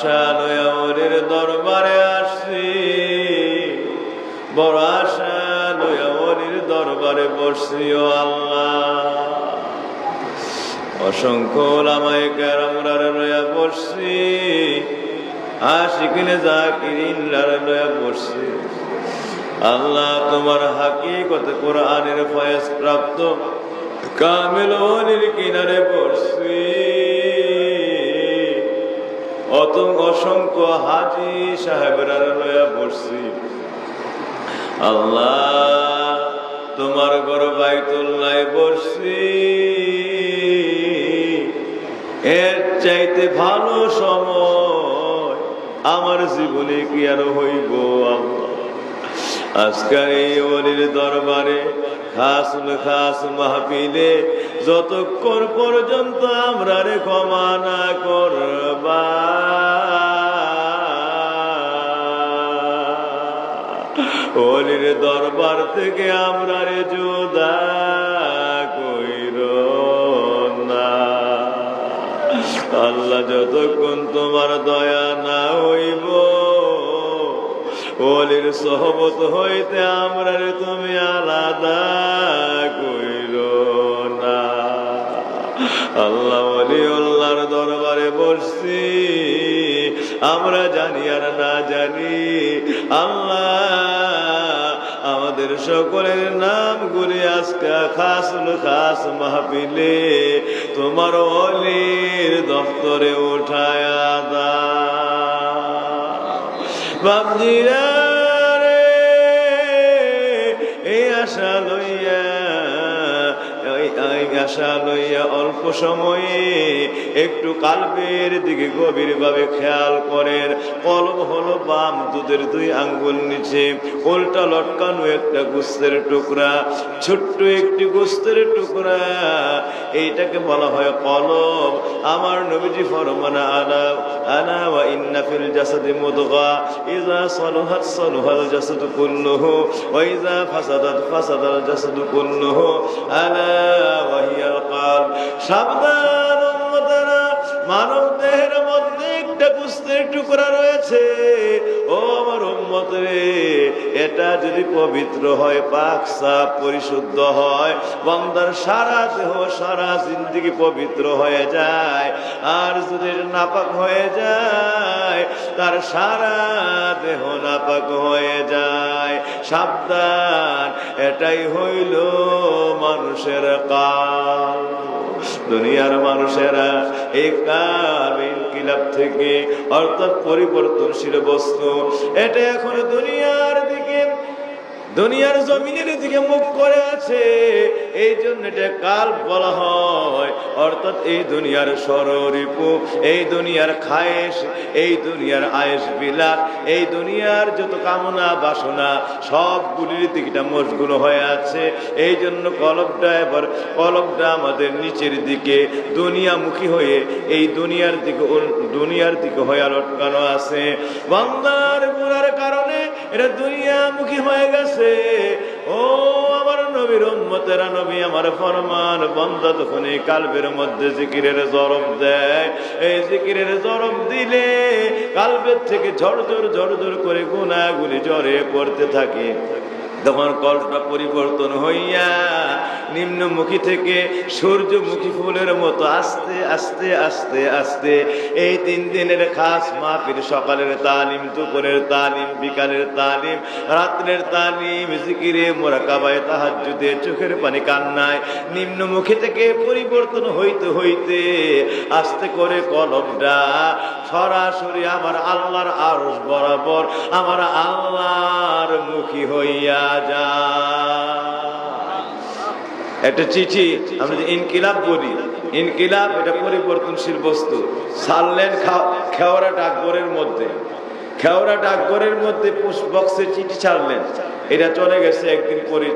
আশা লয়া ওলির দরবারে আসছি, বড় আশা লয়া ওলির দরবারে বসছি। ও আল্লাহ, অসংখ্য ওলামায়ে কেরামরা লয়া বসছি, আশিকিনে জাকিরিনরা লয়া বসছি। আল্লাহ, তোমার হাকিকতে কোরআনের ফয়েজ প্রাপ্ত কামিল ওলির কিনারে বসছি। অসংখ্য হাজী সাহেবরা লয়া বসছি। আল্লাহ, তোমার ঘর বাইতুল্লাহ বসছি। এর চাইতে ভালো সময় আমার জীবনে কি আর হইব? আল্লাহ, আজকের এই ওলির দরবারে খাস মাহফিলে যতক্ষণ পর্যন্ত আমরা রে ক্ষমা না করবা, ওলির দরবার থেকে আমরা রে জুদা কইর না। আল্লাহ, যতক্ষণ তোমার দয়া না হইব, ওলির সহবত হইতে আমরা রে তুমি আলাদা কইর না। আল্লাহ, ওলি আল্লাহর দরবারে বসছি, আমরা জানি আর না জানি। আল্লাহ, আমাদের সকলের নামগুলি আজকে খাস মাহফিলে তোমার ওলির দফতরে উঠায়া দা। বাপজিরা রে, এই আশা লইয়া অল্প সময়ে একটু কালবের দিকে গভীর ভাবে খেয়াল করেন। কলম হলো বাম দুধের 2 আঙ্গুল নিচে উল্টা লটকানো একটা গোস্তের টুকরা, ছোট্ট একটি গোস্তের টুকরা, এইটাকে বলা হয় কলম। আমার নবীজি ফরমানা আনা ওয়া ইন্না ফিল জাসাদি মুদগা ইযা সালাহাত সালাহাল জাসাদু কুল্লুহু ওয়া ইযা ফাসাদাত ফাসাদাল জাসাদু কুল্লুহু আলা ওয়া হিয়াল কলব। সাবধান উম্মতেরা, মানব দেহের মধ্যে একটা গোস্তের টুকরা রয়েছে। ও আমার উম্মত রে, এটা যদি পবিত্র হয়, পাক সাফ পরিশুদ্ধ হয়, বান্দার সারা দেহ সারা জিন্দেগি পবিত্র হয়ে যায়। আর যদি নাপাক হয়ে যায়, তার সারা দেহ নাপাক হয়ে যায়। সাবধান, এটাই হইল মানুষের কাল। দুনিয়ার মানুষেরা এই কাল ইনকিলাব থেকে, অর্থাৎ পরিবর্তনশীল বস্তু, এটা এখন দুনিয়ার জমিনের দিকে মুখ করে আছে। এই জন্য এটা কাল বলা হয়। অর্থাৎ এই দুনিয়ার স্বরূপু, এই দুনিয়ার খায়েশ, এই দুনিয়ার আয়েশ বিলাস, এই দুনিয়ার যত কামনা বাসনা সবগুলির দিকটা মশগুল হয়ে আছে। এই জন্য কলবটা আমাদের নিচের দিকে দুনিয়ামুখী হয়ে এই দুনিয়ার দিকে হয়ে লটকানো আছে। বান্দার গুনার কারণে এটা দুনিয়ামুখী হয়ে গেছে। ও আমার নবীর উম্মতেরা, নবী আমার ফরমান, বান্দা যখন এই কালবের মধ্যে জিকিরের জরব দেয়, এই জিকিরের জরব দিলে কালবের থেকে ঝরঝর করে গুনাহগুলি ঝরে পড়তে থাকে। তখন কল্পটা পরিবর্তন হইয়া নিম্নমুখী থেকে সূর্যমুখী ফুলের মতো আস্তে আস্তে আস্তে আস্তে এই 3 দিনের খাস মাহফিল, সকালের তালিম, দুপুরের তালিম, বিকালের তালিম, রাত্রের তালিম, জিকিরে, মুরাকাবায়, তাহাজ্জুদে, চোখের পানি কান্নায়, নিম্নমুখী থেকে পরিবর্তন হইতে হইতে আস্তে করে কলমটা সরাসরি আমার আল্লাহর আরশ বরাবর আমার আল্লাহর মুখী হইয়া একটা চিঠি আমরা যে ইনকিলাব বলি, ইনকিলাব এটা পরিবর্তনশীল বস্তু। ছাড়লেন খেওয়ারা ডাকঘরের মধ্যে পুশ বক্সে চিঠি ছাড়লেন, এটা চলে গেছে একদিন পরে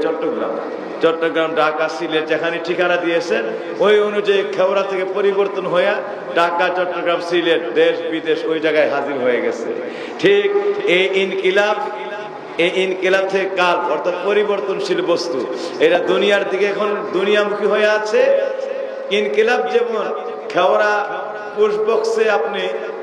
চট্টগ্রাম, ঢাকা, সিলেট, যেখানে ঠিকানা দিয়েছেন ওই অনুযায়ী খেওরা থেকে পরিবর্তন হইয়া ঢাকা, চট্টগ্রাম, সিলেট, দেশ বিদেশ ওই জায়গায় হাজির হয়ে গেছে। ঠিক এই ইনকিলাব থেকে কাল, অর্থাৎ পরিবর্তনশীল বস্তু, এটা দুনিয়ার দিকে এখন দুনিয়ামুখী হয়ে আছে। ইনকিলাব যেমন খেওরা পুশ বক্সে আপনি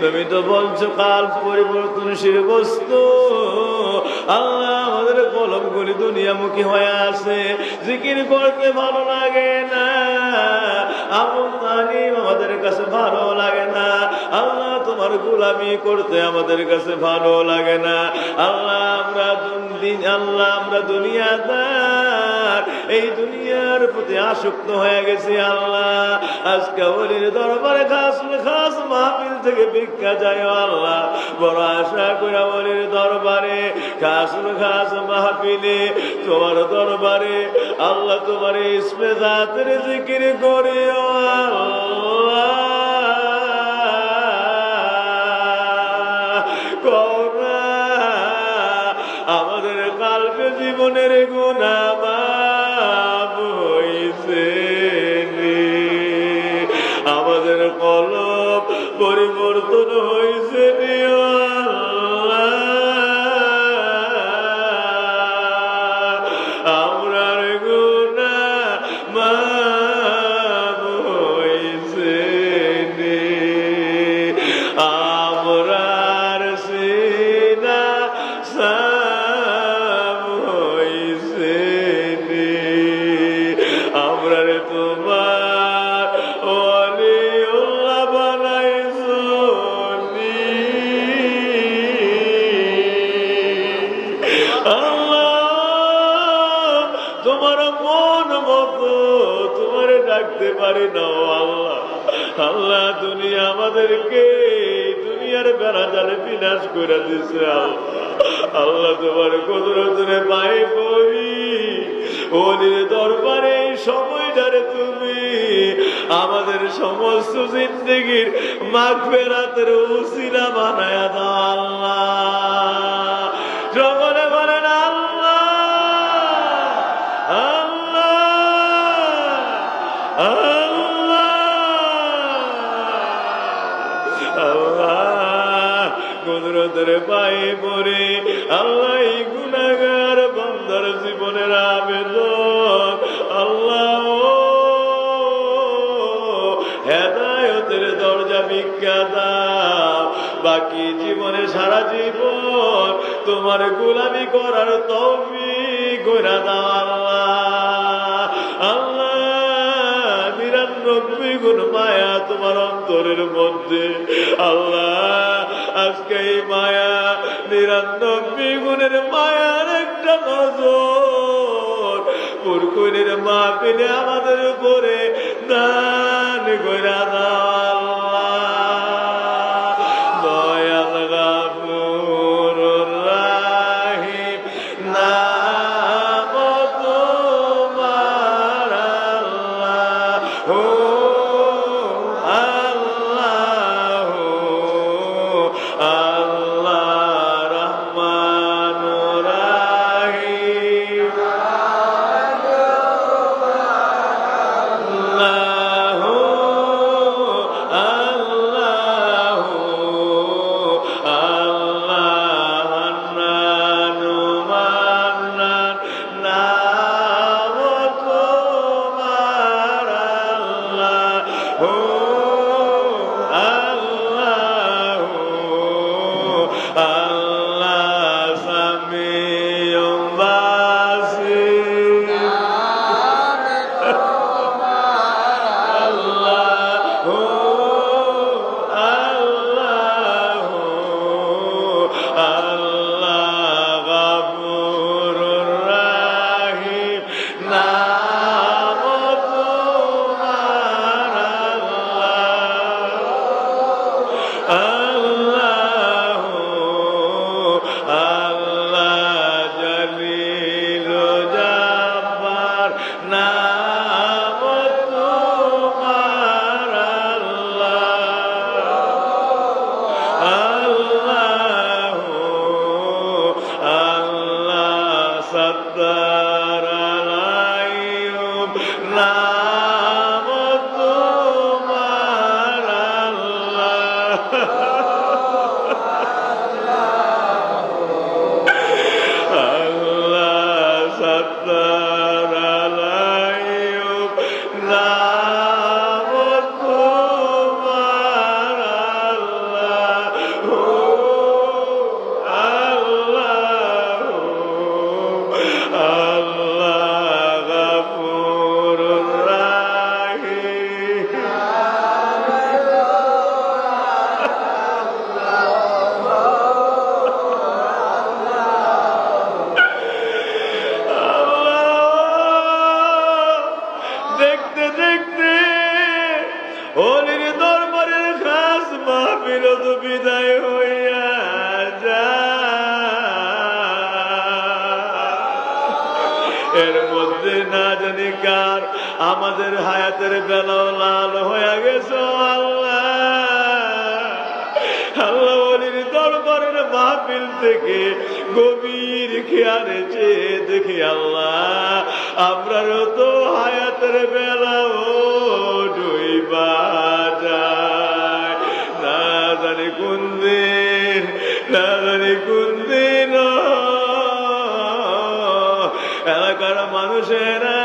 তুমি তো বলছো কাল পরিবর্তনশীল বস্তু। আল্লাহ আমাদের কলমগুলি দুনিয়ামুখী হয়ে আছে, জিকির করতে ভালো লাগে না, আমল তালিম আমাদের কাছে ভালো লাগে না। আল্লাহ তোমার গোলামি করতে আমাদের কাছে ভালো লাগে না। আল্লাহ আমরা দুনিয়াদার, এই দুনিয়ার প্রতি আসক্ত হয়ে গেছি। আল্লাহ আজকে ওলির দরবারে খাস মাহফিল থেকে ভিক্ষা যায়। আল্লাহ বড় আশা করে ওলির দরবারে খাস মাহফিলে তোমার দরবারে আল্লাহ তোমার ইসমে জাতের জিকির করে আমাদের কালবে জীবনের গুনাহ মাফ হইছে, আমাদের কলব পরিবর্তন হইছে। আমরার গুনাহ মাফ হইছে, আমরার সিনা সাফ হইছে, আমরার তোমার ওলিউল্লাহ বানাইছো। তোমার মন মতো তোমার ডাকতে পারি না আল্লাহ। আল্লাহ দুনিয়া আমাদেরকে দুনিয়ার বেড়া জালে বিনাশ করে দিছে। আল্লাহ তোমার কুদরতে পায়ে পড়ি ওলির দরবারে সময়টারে তুমি আমাদের সমস্ত জিন্দেগির মাগফিরাতের উসিলা বানায়া দাও। আল্লাহ জগনে বলেন আল্লাহ কুদরতের পায়ে পড়ে আল্লাহ গুনাহগার বান্দার জীবনের আবেদন আল্লাহ হেদায়েতের দরজা ভিক্ষা দাও। বাকি জীবনে সারা জীবন তোমার গোলামি করার তৌফিক করে দাও। আল্লাহ আল্লাহ ৯৯ গুণ মায়া তোমার অন্তরের মধ্যে। আল্লাহ আজকে এই মায়া ৯৯ গুণের মায়ার একটা নজর পুরকুনের মাহফিলে আমাদের উপরে দান কইরা দাও। দয়াল গাফুরুর রাহিম নাম তোমার আল্লাহ। দেখতে দেখতে অলির দরবারের খাস মাহফিল তো বিদায় হইয়া যায়। এর মধ্যে না জানি কার আমাদের হায়াতের বেলাও লাল হয়ে গেছে। আল্লাহ আল্লাহ অলির দরবারের মাহফিল থেকে গভীর খেয়ালে চেয়ে দেখি আল্লাহ আমরারও তো হায়াতের বেলাও ডুইবা যায়। না জানি কোন দিন, না জানি কোন দিন এলাকার মানুষেরা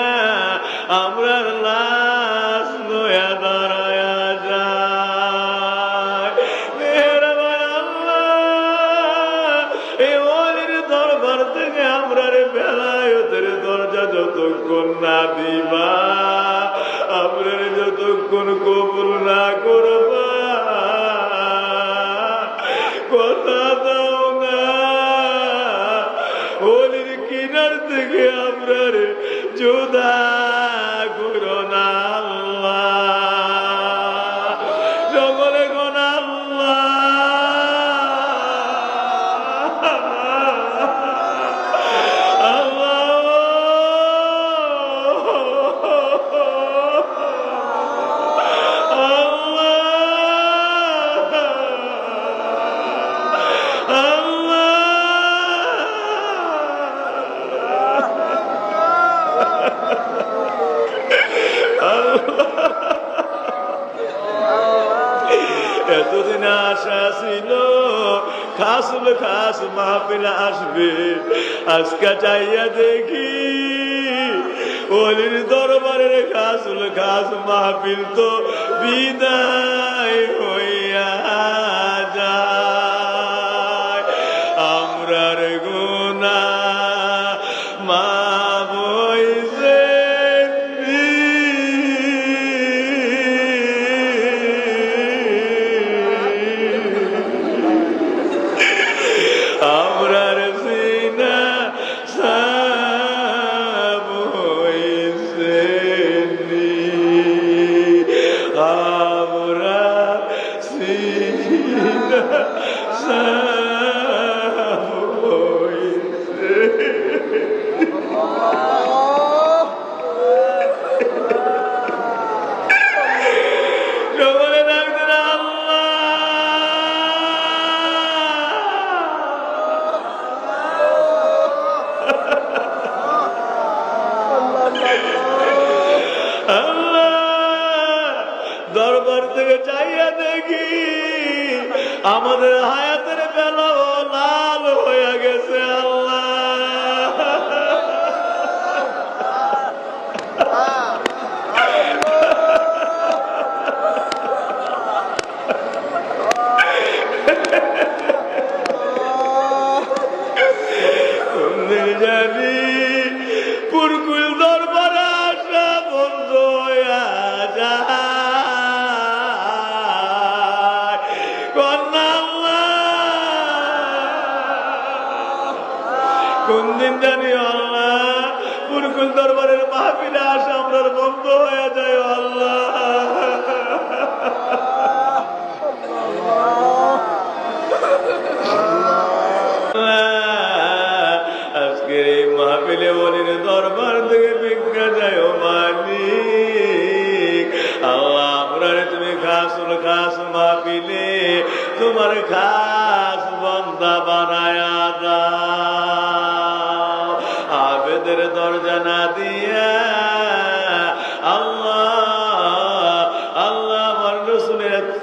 আমরার লাশ নয়া দাঁড়ায়া যায়। মেহেরবান আল্লাহ, এই অলির দরবার থেকে আমরার বেলায়েতের দরজা যতক্ষণ না দিবা, আমরার যতক্ষণ কবুল না করবা, কথা দাও না অলির কিনার থেকে আমরার জুদা করো না আল্লাহ। সকলে কোন আল্লাহ এতদিন আশা ছিল খাসুল খাস মাহফিল আসবে, আজকে চাইয়া দেখি অলির দরবারের খাসুল খাস মাহফিল তো বিদায় হইয়া যায়। আমরার গুনাহ মাফ হইছে আমরার সিনা সাব হইছে আমরার সিনা সাব হইছে। সকলে ডাকতেন আল্লাহ। দরবার থেকে চাইয়া দেখি আমাদের হায়াতের বেলাও লাল হয়ে গেছে আল্লাহ। জানি পুরকুল দরবারে আসা বন্ধ হইয়া যায়। কন্যা আল্লাহ কোন দিন জানি আল্লাহ পুরকুল দরবারের মাহফিলে আসা আমরা বন্ধ হয়ে যায় আল্লাহ। আজকের এই মাহফিলে অলির দরবার থেকে ভিক্ষা যায় মালিক। আল্লাহ আমরা তুমি খাসুল খাস মাহফিলে তোমার খাস বন্দা বানায়া দাও। আবেদের দরজা না দিয়া আল্লাহ আল্লাহ আমার রসুলের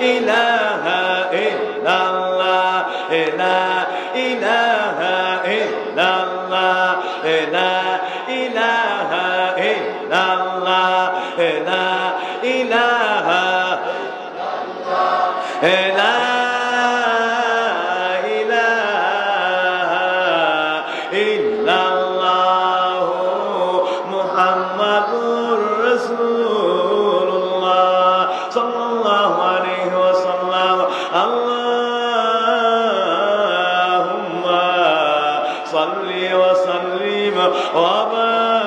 ইলাহা ইল্লাল্লাহ লা ইলাহা ইল্লাল্লাহ লা ইলাহা ইল্লাল্লাহ লা ইলাহা লা ইলাহা ইল্লাল্লাহ মুহাম্মাদুর রাসূলুল্লাহ সাল্লাল্লাহু আলাইহি ওয়াসাল্লাম আল্লাহুম্মা সাল্লি ওয়া সাল্লিম ওয়া